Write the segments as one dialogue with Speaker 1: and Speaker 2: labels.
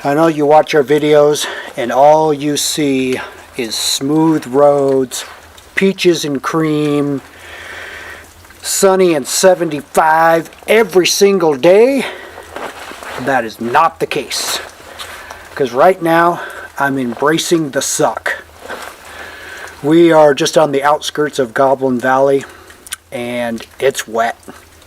Speaker 1: I know you watch our videos and all you see is smooth roads, peaches and cream, sunny and 75 every single day. That is not the case. Because right now I'm embracing the suck. We are just on the outskirts of Goblin Valley and it's wet.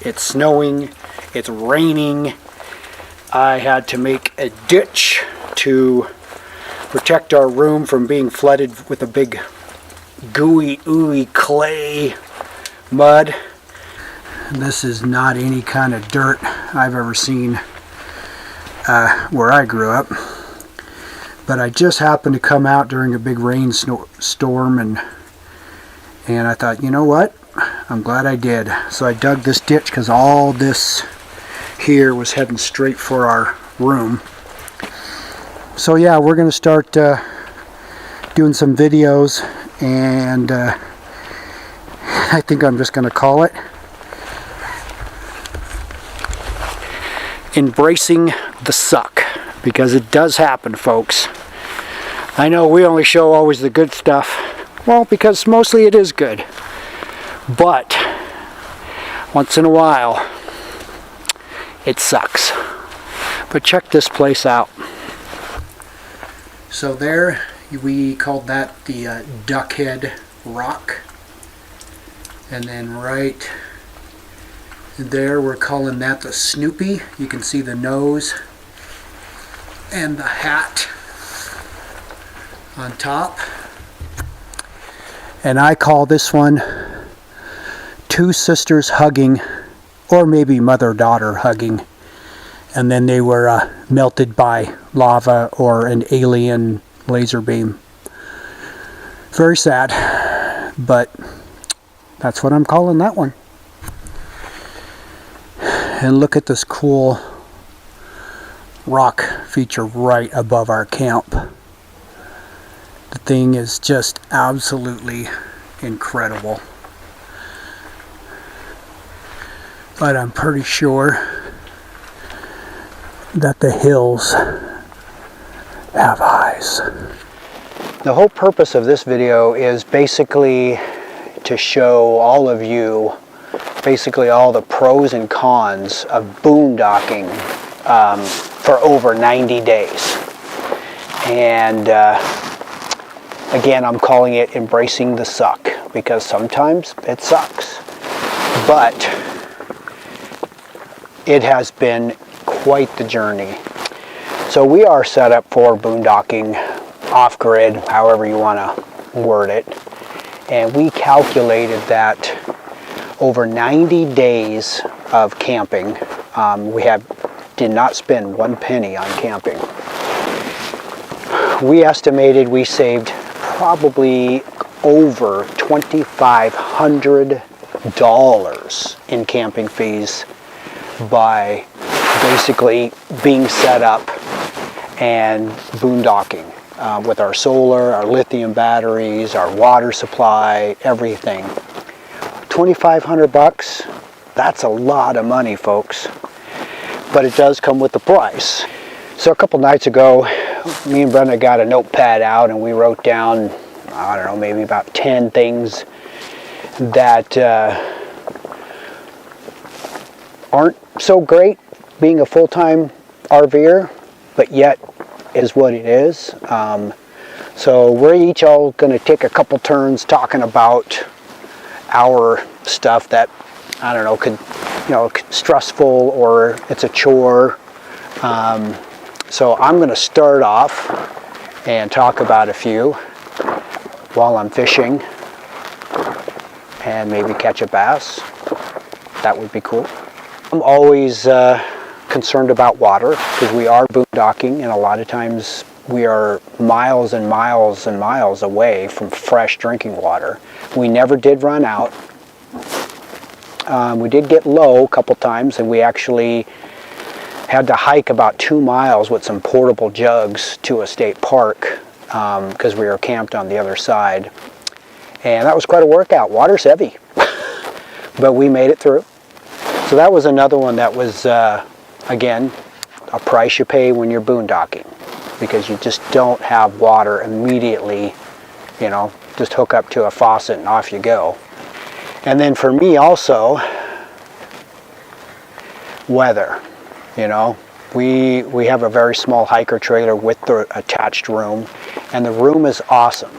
Speaker 1: It's snowing, it's raining. I had to make a ditch to protect our room from being flooded with a big gooey, ooey clay mud. This is not any kind of dirt I've ever seen where I grew up. But I just happened to come out during a big storm and I thought, you know what? I'm glad I did. So I dug this ditch because all this here was heading straight for our room. So yeah, we're going to start doing some videos, and I think I'm just going to call it Embracing the Suck, because it does happen, folks. I know we only show always the good stuff, well, because mostly it is good, but once in a while it sucks. But check this place out. So there, we called that the Duckhead Rock. And then right there, we're calling that the Snoopy. You can see the nose and the hat on top. And I call this one Two Sisters Hugging, or maybe mother-daughter hugging, and then they were melted by lava or an alien laser beam. Very sad, but that's what I'm calling that one. And look at this cool rock feature right above our camp. The thing is just absolutely incredible. But I'm pretty sure that the hills have eyes. The whole purpose of this video is basically to show all of you basically all the pros and cons of boondocking for over 90 days. And again, I'm calling it Embracing the Suck, because sometimes it sucks. But it has been quite the journey. So we are set up for boondocking, off-grid, however you want to word it. And we calculated that over 90 days of camping, we did not spend one penny on camping. We estimated we saved probably over $2,500 in camping fees by basically being set up and boondocking with our solar, our lithium batteries, our water supply, everything. $2,500, that's a lot of money, folks, but it does come with the price. So a couple nights ago, me and Brenda got a notepad out and we wrote down, I don't know, maybe about 10 things that aren't so great being a full-time RVer, but yet is what it is. So we're each all going to take a couple turns talking about our stuff that, I don't know, could, stressful or it's a chore. So I'm going to start off and talk about a few while I'm fishing and maybe catch a bass. That would be cool. I'm always concerned about water because we are boondocking, and a lot of times we are miles and miles and miles away from fresh drinking water. We never did run out. We did get low a couple times, and we actually had to hike about 2 miles with some portable jugs to a state park because we were camped on the other side. And that was quite a workout. Water's heavy, but we made it through. So that was another one that was, again, a price you pay when you're boondocking, because you just don't have water immediately, you know, just hook up to a faucet and off you go. And then for me also, weather, you know. We have a very small hiker trailer with the attached room, and the room is awesome.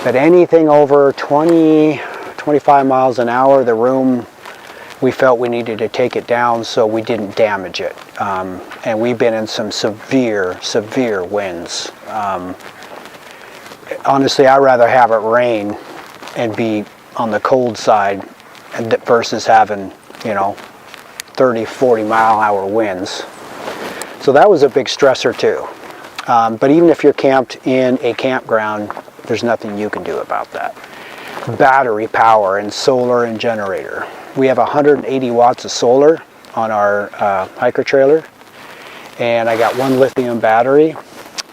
Speaker 1: But anything over 25 miles an hour, the room, we felt we needed to take it down so we didn't damage it. And we've been in some severe winds. Honestly, I'd rather have it rain and be on the cold side versus having, you know, 30, 40 mile an hour winds. So that was a big stressor too. But even if you're camped in a campground, there's nothing you can do about that. Battery power and solar and generator. We have 180 watts of solar on our hiker trailer, and I got one lithium battery.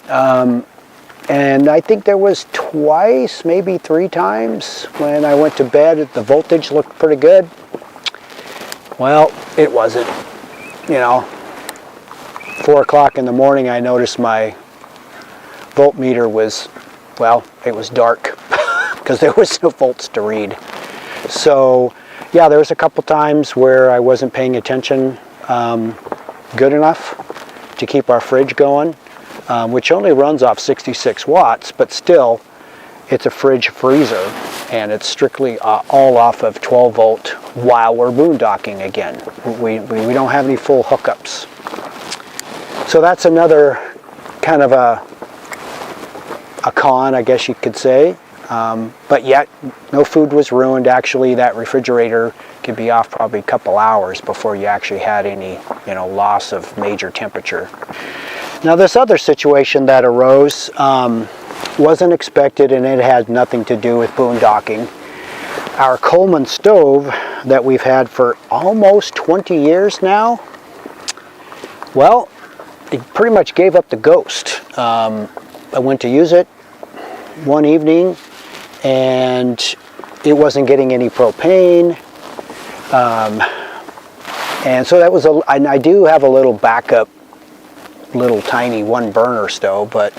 Speaker 1: And I think there was twice, maybe 3 times when I went to bed, the voltage looked pretty good. Well, it wasn't. You know, 4 o'clock in the morning, I noticed my voltmeter was, well, it was dark because there was no volts to read. So yeah, there was a couple times where I wasn't paying attention good enough to keep our fridge going, which only runs off 66 watts, but still it's a fridge freezer, and it's strictly all off of 12 volt while we're boondocking again. We don't have any full hookups. So that's another kind of a con, I guess you could say. But yet, no food was ruined. Actually, that refrigerator could be off probably a couple hours before you actually had any, you know, loss of major temperature. Now, this other situation that arose wasn't expected, and it had nothing to do with boondocking. Our Coleman stove that we've had for almost 20 years now, well, it pretty much gave up the ghost. I went to use it one evening, and it wasn't getting any propane, and so that was I do have a little backup, little tiny 1 burner stove, but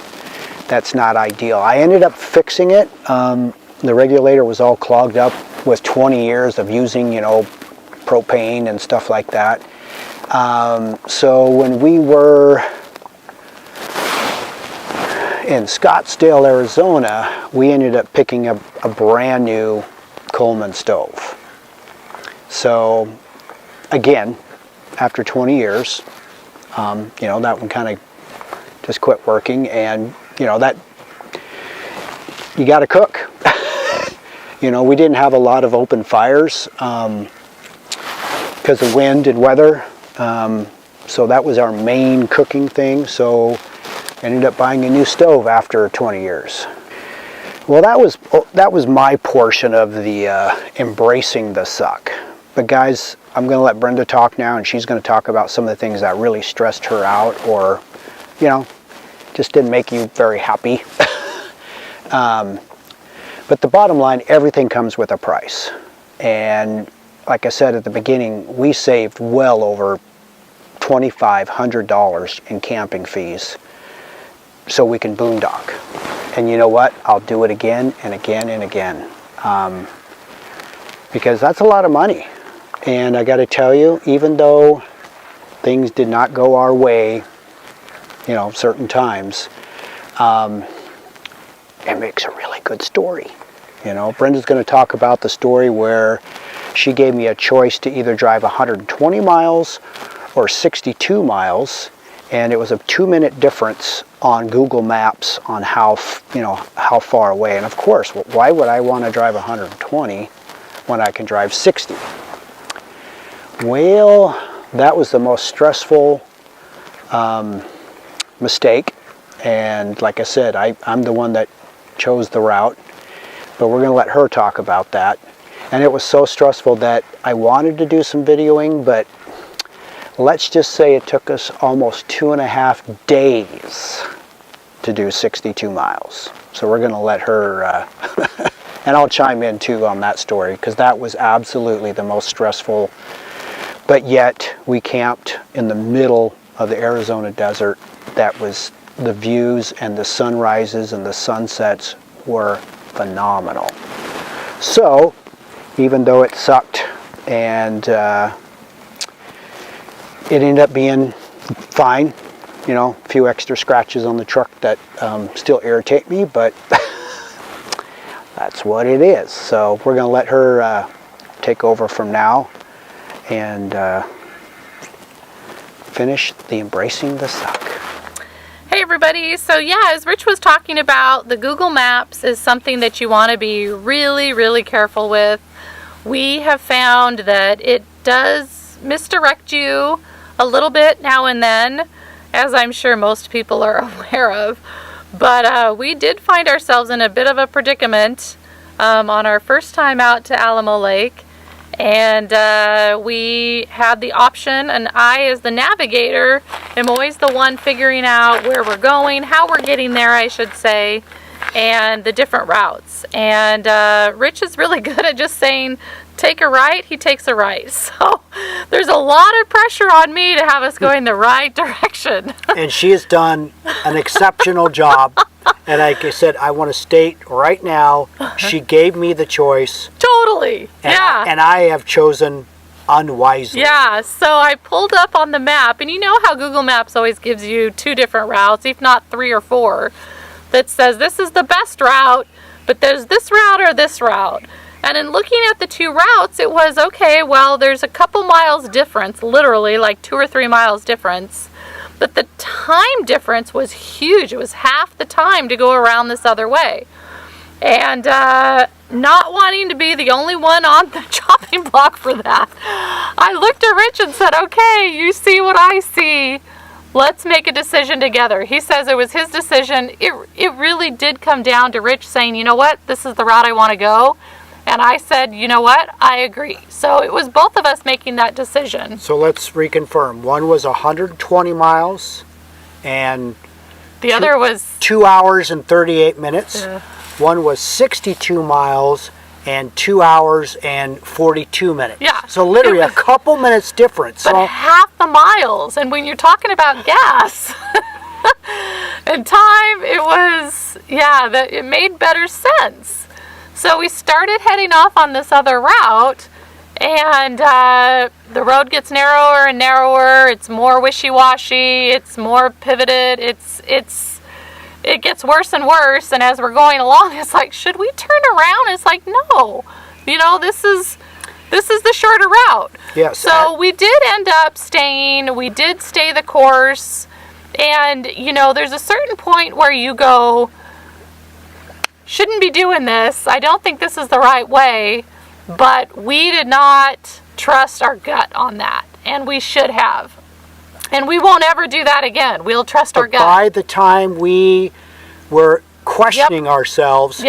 Speaker 1: that's not ideal. I ended up fixing it. The regulator was all clogged up with 20 years of using, you know, propane and stuff like that. So when we were in Scottsdale, Arizona, we ended up picking up a brand new Coleman stove. So again, after 20 years, you know, that one kind of just quit working, and you know, that you got to cook. You know, we didn't have a lot of open fires because of wind and weather. So that was our main cooking thing. So ended up buying a new stove after 20 years. Well, that was my portion of the embracing the suck. But guys, I'm going to let Brenda talk now, and she's going to talk about some of the things that really stressed her out, or, you know, just didn't make you very happy. But the bottom line, everything comes with a price. And like I said at the beginning, we saved well over $2,500 in camping fees so we can boondock. And you know what? I'll do it again and again and again. Because that's a lot of money. And I got to tell you, even though things did not go our way, you know, certain times, it makes a really good story. You know, Brenda's going to talk about the story where she gave me a choice to either drive 120 miles or 62 miles, and it was a 2-minute difference on Google Maps on how, you know, how far away. And of course, why would I want to drive 120 when I can drive 60? Well, that was the most stressful mistake, and like I said, I'm the one that chose the route, but we're going to let her talk about that. And it was so stressful that I wanted to do some videoing, but let's just say it took us almost 2.5 days to do 62 miles. So we're going to let her, and I'll chime in too on that story, because that was absolutely the most stressful. But yet we camped in the middle of the Arizona desert that was, the views and the sunrises and the sunsets were phenomenal. So even though it sucked and it ended up being fine, you know, a few extra scratches on the truck that still irritate me, but that's what it is. So we're going to let her take over from now and finish the embracing the suck.
Speaker 2: Hey everybody, so yeah, as Rich was talking about, the Google Maps is something that you want to be really, really careful with. We have found that it does misdirect you a little bit now and then, as I'm sure most people are aware of. But we did find ourselves in a bit of a predicament on our first time out to Alamo Lake. And we had the option, and I, as the navigator, am always the one figuring out where we're going, how we're getting there, I should say, and the different routes. And Rich is really good at just saying, take a right, he takes a right. So there's a lot of pressure on me to have us going the right direction.
Speaker 1: And she has done an exceptional job. And like I said, I want to state right now, she gave me the choice.
Speaker 2: Totally, yeah.
Speaker 1: And I have chosen unwisely.
Speaker 2: Yeah, so I pulled up on the map, and you know how Google Maps always gives you 2 different routes, if not 3 or 4, that says this is the best route, but there's this route or this route. And in looking at the 2 routes, it was, okay, well, there's a couple miles difference, literally like 2 or 3 miles difference. But the time difference was huge. It was half the time to go around this other way. And not wanting to be the only one on the chopping block for that, I looked at Rich and said, okay, you see what I see. Let's make a decision together. He says it was his decision. It really did come down to Rich saying, you know what, this is the route I want to go. And I said, you know what, I agree. So it was both of us making that decision.
Speaker 1: So let's reconfirm. One was 120 miles and
Speaker 2: the other was
Speaker 1: 2 hours and 38 minutes.
Speaker 2: Yeah.
Speaker 1: One was 62 miles and 2 hours and 42 minutes.
Speaker 2: Yeah.
Speaker 1: So literally a couple minutes difference.
Speaker 2: But
Speaker 1: so
Speaker 2: half the miles. And when you're talking about gas and time, it was, yeah, it made better sense. So we started heading off on this other route, and the road gets narrower and narrower. It's more wishy-washy. It's more pivoted. It gets worse and worse. And as we're going along, it's like, should we turn around? It's like, no. You know, this is the shorter route.
Speaker 1: Yes.
Speaker 2: So we did end up staying. We did stay the course, and you know, there's a certain point where you go, shouldn't be doing this. I don't think this is the right way, but we did not trust our gut on that, and we should have. And we won't ever do that again. We'll trust our gut.
Speaker 1: By the time we were questioning ourselves,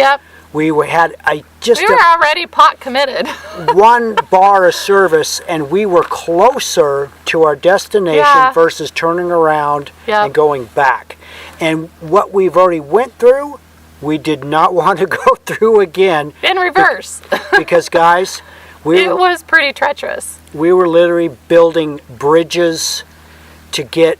Speaker 1: we were
Speaker 2: already pot committed.
Speaker 1: 1 bar of service, and we were closer to our destination versus turning around and going back. And what we've already went through, we did not want to go through again.
Speaker 2: In reverse.
Speaker 1: Because, guys,
Speaker 2: it was pretty treacherous.
Speaker 1: We were literally building bridges to get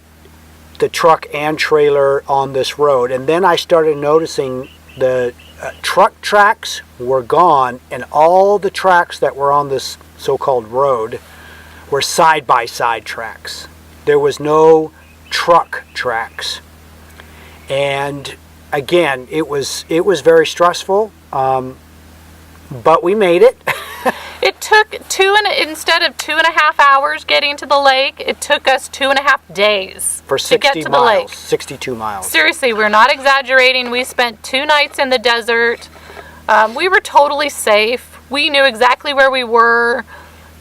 Speaker 1: the truck and trailer on this road. And then I started noticing the truck tracks were gone, and all the tracks that were on this so-called road were side-by-side tracks. There was no truck tracks. And again, it was very stressful, but we made it.
Speaker 2: It took instead of 2.5 hours getting to the lake, it took us 2.5 days to get to the lake.
Speaker 1: 62 miles.
Speaker 2: Seriously, we're not exaggerating. We spent 2 nights in the desert. We were totally safe. We knew exactly where we were.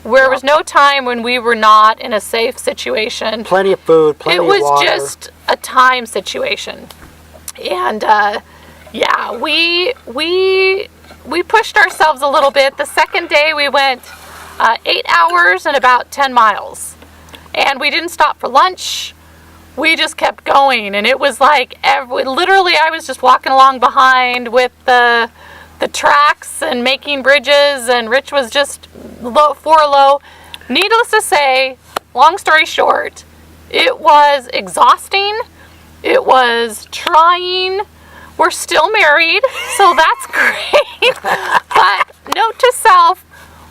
Speaker 2: There was no time when we were not in a safe situation.
Speaker 1: Plenty of food, plenty of water.
Speaker 2: It was just a time situation. And yeah, we pushed ourselves a little bit. The second day we went 8 hours and about 10 miles. And we didn't stop for lunch. We just kept going. And it was like, literally I was just walking along behind with the tracks and making bridges, and Rich was just low. Needless to say, long story short, It was exhausting. It was trying. We're still married, so that's great. But note to self,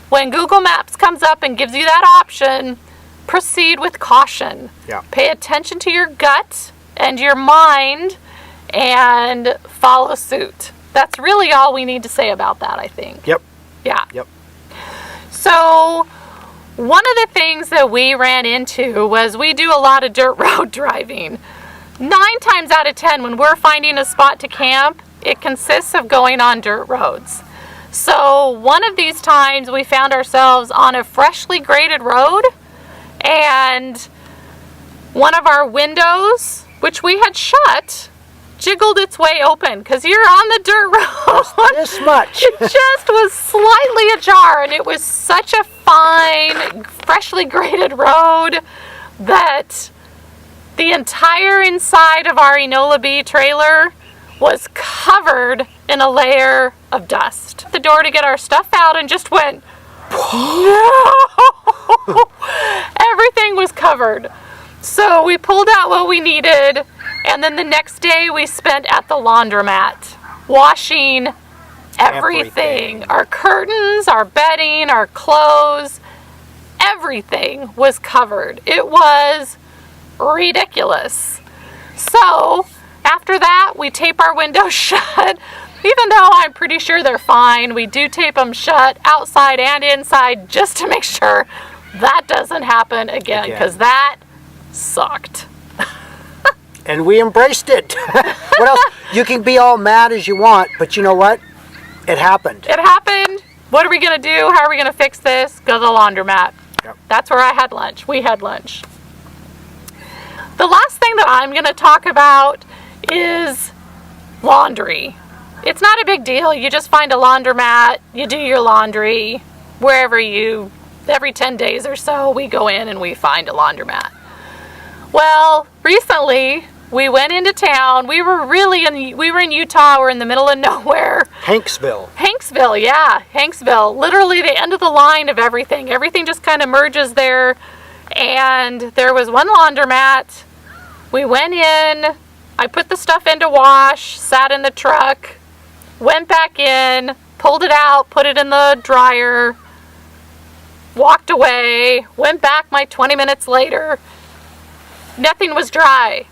Speaker 2: when Google Maps comes up and gives you that option, proceed with caution.
Speaker 1: Yeah.
Speaker 2: Pay attention to your gut and your mind and follow suit. That's really all we need to say about that, I think.
Speaker 1: Yep.
Speaker 2: Yeah.
Speaker 1: Yep.
Speaker 2: So one of the things that we ran into was we do a lot of dirt road driving. 9 times out of 10, when we're finding a spot to camp, it consists of going on dirt roads. So one of these times we found ourselves on a freshly graded road, and one of our windows, which we had shut, jiggled its way open because you're on the dirt road.
Speaker 1: This much.
Speaker 2: It just was slightly ajar, and it was such a fine, freshly graded road that the entire inside of our Enola B trailer was covered in a layer of dust. The door to get our stuff out and just went, no! Everything was covered. So we pulled out what we needed, and then the next day we spent at the laundromat washing everything. Our curtains, our bedding, our clothes, everything was covered. It was ridiculous. So after that, we tape our windows shut. Even though I'm pretty sure they're fine, we do tape them shut outside and inside just to make sure that doesn't happen again, because that sucked.
Speaker 1: And we embraced it. What else? You can be all mad as you want, but you know what? It happened.
Speaker 2: It happened. What are we going to do? How are we going to fix this? Go to the laundromat.
Speaker 1: Yep.
Speaker 2: That's where I had lunch. We had lunch. The last thing that I'm going to talk about is laundry. It's not a big deal. You just find a laundromat, you do your laundry wherever every 10 days or so, we go in and we find a laundromat. Well, recently we went into town. We were in Utah. We're in the middle of nowhere. Hanksville, yeah. Hanksville. Literally the end of the line of everything. Everything just kind of merges there. And there was one laundromat. We went in. I put the stuff in to wash, sat in the truck, went back in, pulled it out, put it in the dryer, walked away, went back 20 minutes later. Nothing was dry.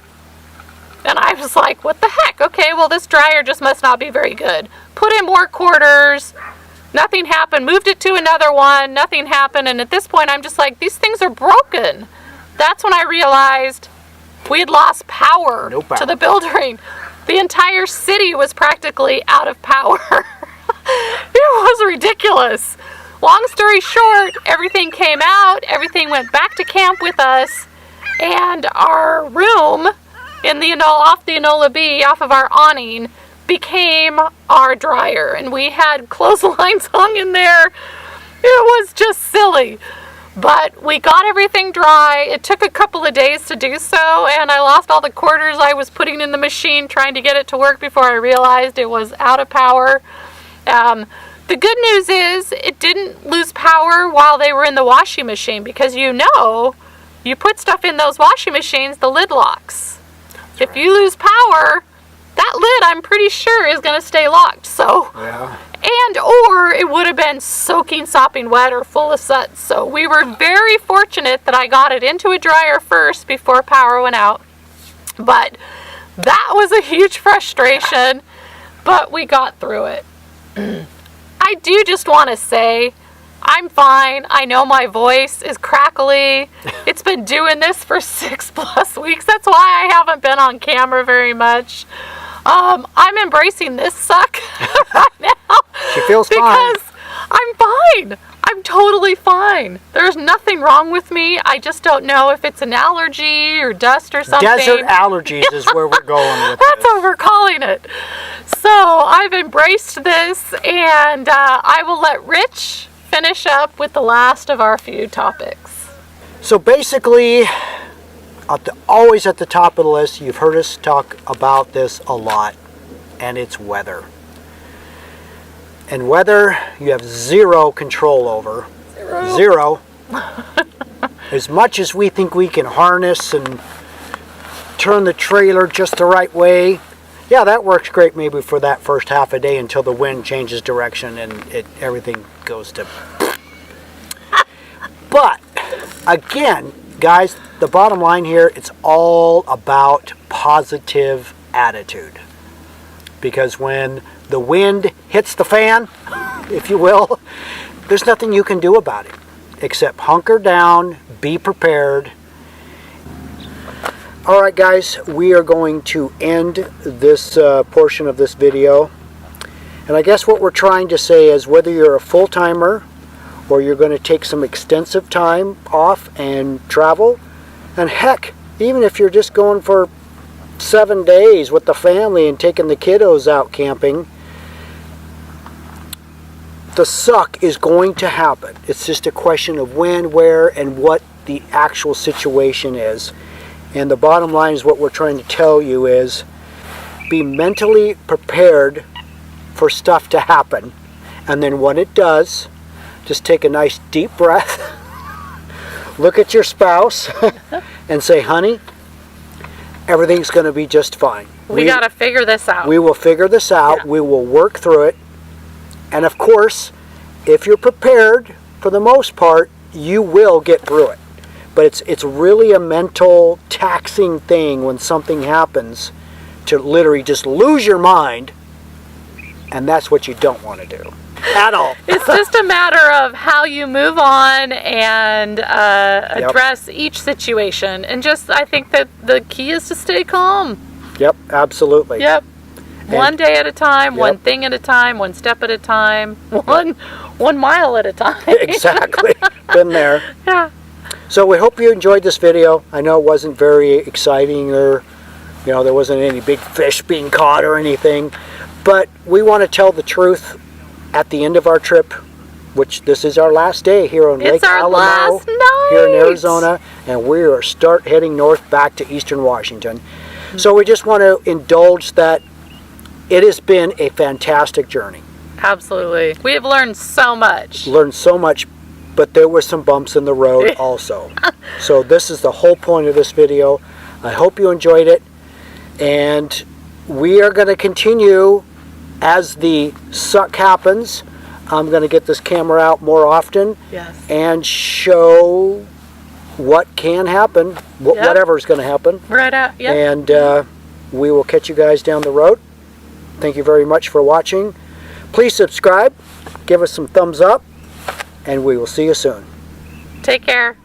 Speaker 2: And I was like, what the heck? Okay, well, this dryer just must not be very good. Put in more quarters. Nothing happened. Moved it to another one. Nothing happened. And at this point, I'm just like, these things are broken. That's when I realized we had lost power to the building. The entire city was practically out of power. It was ridiculous. Long story short, everything came out. Everything went back to camp with us. And our room off the Enola B, off of our awning, became our dryer. And we had clotheslines hung in there. It was just silly. But we got everything dry. It took a couple of days to do so, and I lost all the quarters I was putting in the machine trying to get it to work before I realized it was out of power. The good news is it didn't lose power while they were in the washing machine, because you put stuff in those washing machines, the lid locks. If you lose power, that lid, I'm pretty sure, is going to stay locked. So, or it would have been soaking, sopping wet, or full of soot. So we were very fortunate that I got it into a dryer first before power went out. But that was a huge frustration, but we got through it. I do just want to say, I'm fine. I know my voice is crackly. It's been doing this for 6+ weeks. That's why I haven't been on camera very much. I'm embracing this suck right now.
Speaker 1: She feels fine.
Speaker 2: Because I'm fine. I'm totally fine. There's nothing wrong with me. I just don't know if it's an allergy or dust or something.
Speaker 1: Desert allergies is where we're going with
Speaker 2: That's what we're calling it. So I've embraced this, and I will let Rich finish up with the last of our few topics.
Speaker 1: So basically, always at the top of the list, you've heard us talk about this a lot, and it's weather. And weather, you have zero control over. Zero. As much as we think we can harness and turn the trailer just the right way, yeah, that works great maybe for that first half a day until the wind changes direction and everything goes to... But, again, guys, the bottom line here, it's all about positive attitude. Because when the wind hits the fan, if you will, there's nothing you can do about it except hunker down, be prepared. All right, guys, we are going to end this portion of this video. And I guess what we're trying to say is whether you're a full-timer or you're going to take some extensive time off and travel, and heck, even if you're just going for 7 days with the family and taking the kiddos out camping, the suck is going to happen. It's just a question of when, where, and what the actual situation is. And the bottom line is what we're trying to tell you is be mentally prepared for stuff to happen. And then when it does, just take a nice deep breath, look at your spouse, and say, honey, everything's going to be just fine.
Speaker 2: We got to figure this out.
Speaker 1: We will figure this out.
Speaker 2: Yeah.
Speaker 1: We will work through it. And of course, if you're prepared, for the most part, you will get through it. But it's really a mental taxing thing when something happens to literally just lose your mind. And that's what you don't want to do at all.
Speaker 2: It's just a matter of how you move on and address each situation. And just, I think that the key is to stay calm.
Speaker 1: Yep, absolutely.
Speaker 2: Yep. One day at a time,
Speaker 1: Yep.
Speaker 2: one thing at a time, one step at a time, one mile at a time.
Speaker 1: Exactly. Been there.
Speaker 2: Yeah.
Speaker 1: So we hope you enjoyed this video. I know it wasn't very exciting, or there wasn't any big fish being caught or anything, but we want to tell the truth at the end of our trip, which this is our last day here on Lake Alamo,
Speaker 2: last night
Speaker 1: here in Arizona, and we are heading north back to Eastern Washington. So we just want to indulge that it has been a fantastic journey.
Speaker 2: Absolutely. We have learned so much.
Speaker 1: But there were some bumps in the road also. So this is the whole point of this video. I hope you enjoyed it. And we are going to continue as the suck happens. I'm going to get this camera out more often.
Speaker 2: Yes.
Speaker 1: And show what can happen, whatever's going to happen.
Speaker 2: Right out. Yep.
Speaker 1: And we will catch you guys down the road. Thank you very much for watching. Please subscribe. Give us some thumbs up. And we will see you soon.
Speaker 2: Take care.